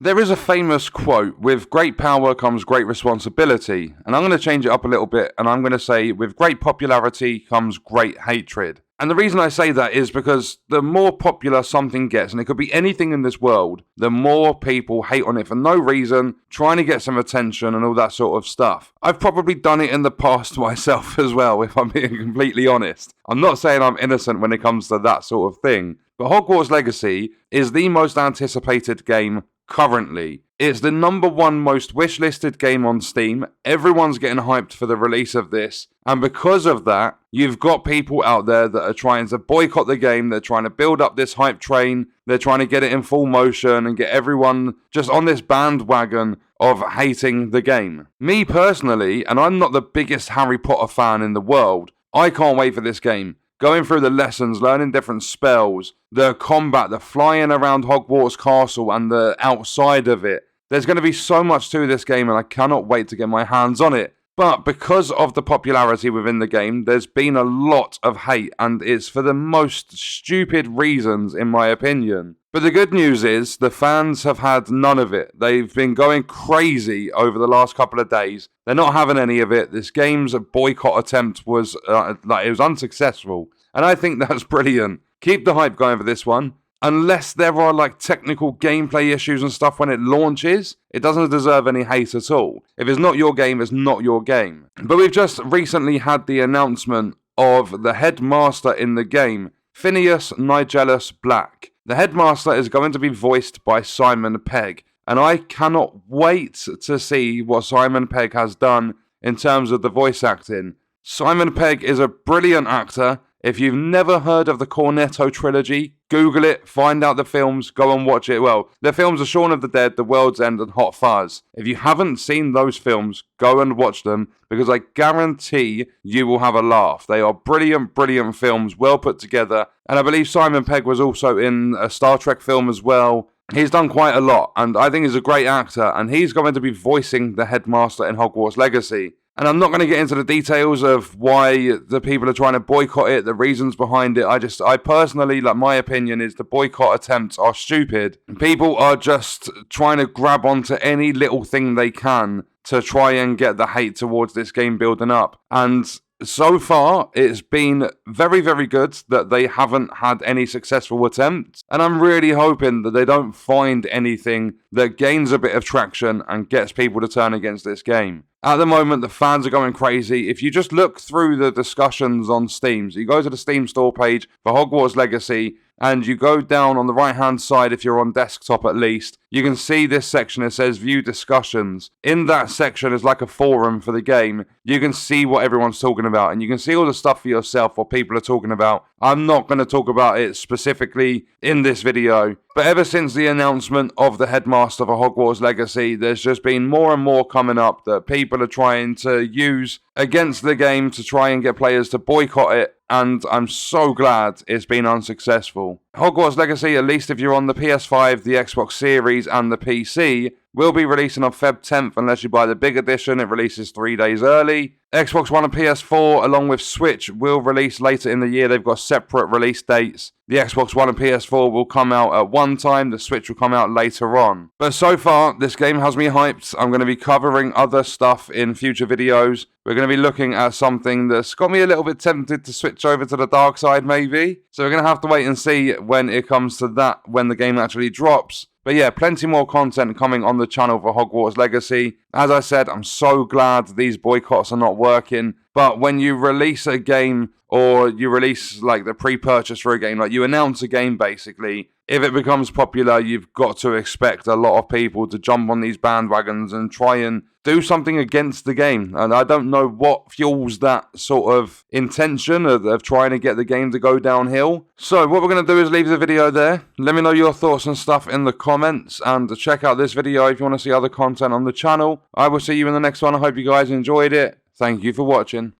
There is a famous quote, with great power comes great responsibility, and I'm going to change it up a little bit, and I'm going to say, with great popularity comes great hatred. And the reason I say that is because the more popular something gets, and it could be anything in this world, the more people hate on it for no reason, trying to get some attention and all that sort of stuff. I've probably done it in the past myself as well, if I'm being completely honest. I'm not saying I'm innocent when it comes to that sort of thing, but Hogwarts Legacy is the most anticipated game currently. It's the #1 most wishlisted game on Steam. Everyone's getting hyped for the release of this. And because of that, you've got people out there that are trying to boycott the game. They're trying to build up this hype train. They're trying to get it in full motion and get everyone just on this bandwagon of hating the game. Me personally, and I'm not the biggest Harry Potter fan in the world, I can't wait for this game. Going through the lessons, learning different spells, the combat, the flying around Hogwarts Castle and the outside of it. There's going to be so much to this game and I cannot wait to get my hands on it. But because of the popularity within the game, there's been a lot of hate and it's for the most stupid reasons in my opinion. But the good news is the fans have had none of it. They've been going crazy over the last couple of days. They're not having any of it. This game's boycott attempt was it was unsuccessful. And I think that's brilliant. Keep the hype going for this one. Unless there are like technical gameplay issues and stuff when it launches, it doesn't deserve any hate at all. If it's not your game, it's not your game. But we've just recently had the announcement of the headmaster in the game, Phineas Nigellus Black. The headmaster is going to be voiced by Simon Pegg, and I cannot wait to see what Simon Pegg has done in terms of the voice acting. Simon Pegg is a brilliant actor. If you've never heard of the Cornetto trilogy, Google it, find out the films, go and watch it. Well, the films are Shaun of the Dead, The World's End, and Hot Fuzz. If you haven't seen those films, go and watch them, because I guarantee you will have a laugh. They are brilliant, brilliant films, well put together. And I believe Simon Pegg was also in a Star Trek film as well. He's done quite a lot, and I think he's a great actor, and he's going to be voicing the headmaster in Hogwarts Legacy. And I'm not going to get into the details of why the people are trying to boycott it, the reasons behind it. I personally, like, my opinion is the boycott attempts are stupid. People are just trying to grab onto any little thing they can to try and get the hate towards this game building up. And so far, it's been very, very good that they haven't had any successful attempts. And I'm really hoping that they don't find anything that gains a bit of traction and gets people to turn against this game. At the moment, the fans are going crazy. If you just look through the discussions on Steam, so you go to the Steam store page for Hogwarts Legacy, and you go down on the right-hand side, if you're on desktop at least, you can see this section that says View Discussions. In that section is like a forum for the game. You can see what everyone's talking about, and you can see all the stuff for yourself, what people are talking about. I'm not going to talk about it specifically in this video, but ever since the announcement of the headmaster for Hogwarts Legacy, there's just been more and more coming up that people are trying to use against the game to try and get players to boycott it, and I'm so glad it's been unsuccessful. Hogwarts Legacy, at least if you're on the PS5, the Xbox Series and the PC, will be releasing on Feb 10th unless you buy the big edition. It releases 3 days early. Xbox One and PS4 along with Switch will release later in the year. They've got separate release dates. The Xbox One and PS4 will come out at one time. The Switch will come out later on. But so far, this game has me hyped. I'm going to be covering other stuff in future videos. We're going to be looking at something that's got me a little bit tempted to switch over to the dark side maybe. So we're going to have to wait and see when it comes to that, when the game actually drops. But yeah, plenty more content coming on the channel for Hogwarts Legacy. As I said, I'm so glad these boycotts are not working. But when you release a game, or you release like the pre-purchase for a game, like you announce a game basically, if it becomes popular, you've got to expect a lot of people to jump on these bandwagons and try and do something against the game. And I don't know what fuels that sort of intention of trying to get the game to go downhill. So what we're going to do is leave the video there. Let me know your thoughts and stuff in the comments, and check out this video if you want to see other content on the channel. I will see you in the next one. I hope you guys enjoyed it. Thank you for watching.